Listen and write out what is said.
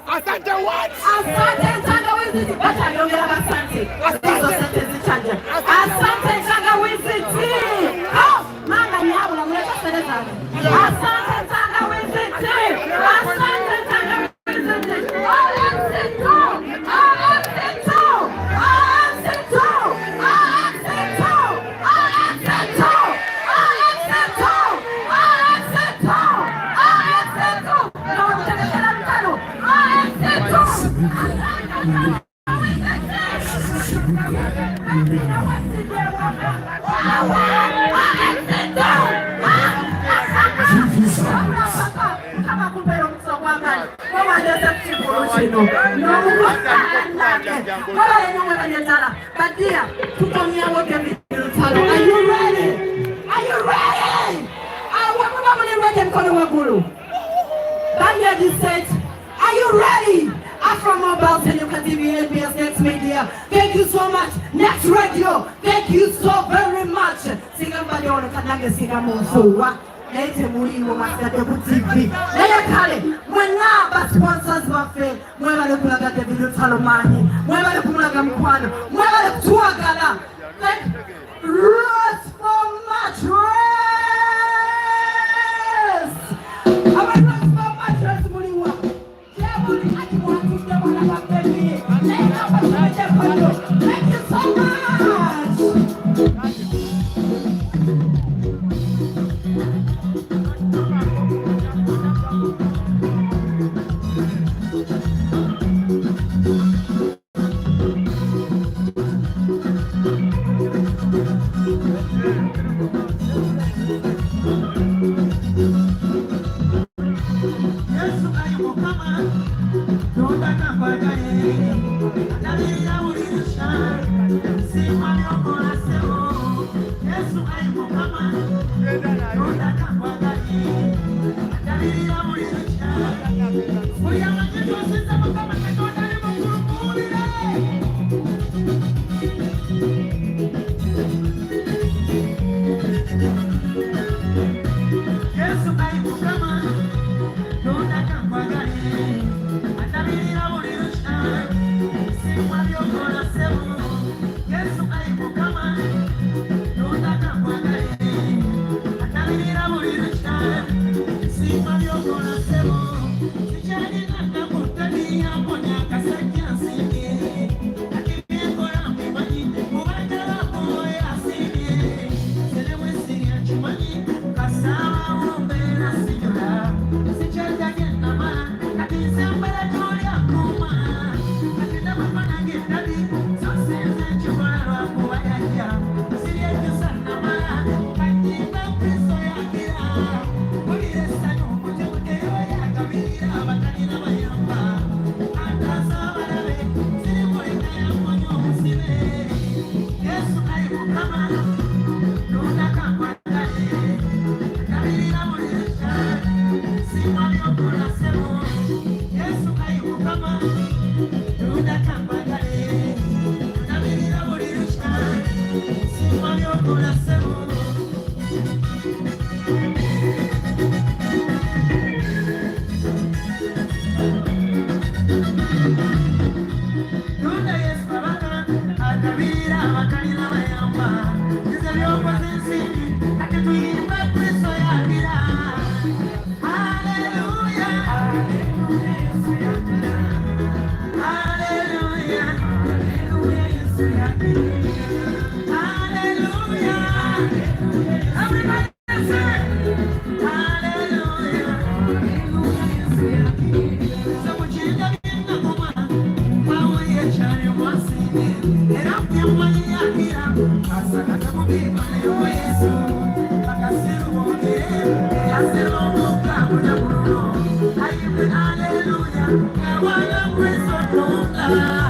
Asante what? Asante tangawizi. Wacha niongea asante. Hizo sentence chanja. Asante tangawizi. Mama ni hapo na mleta seneta. Asante tangawizi. Asante tangawizi. But dear, are you ready? Are you ready? Said, are you ready? Afro Mobile, Senyuka TV, NBS Next Media. Thank you so much. Next Radio. Thank you so very much. Singamba yono kanage singamonsuwa. Lete mulimu masate butivi. Leye kale, mwenaba sponsors wafe. Mwebale kulaga David Lutalo mani. Mwebale kumulaga mkwano. Mwebale kutuagala. Thank Rest for much rest. Thank you so much. Hallelujah.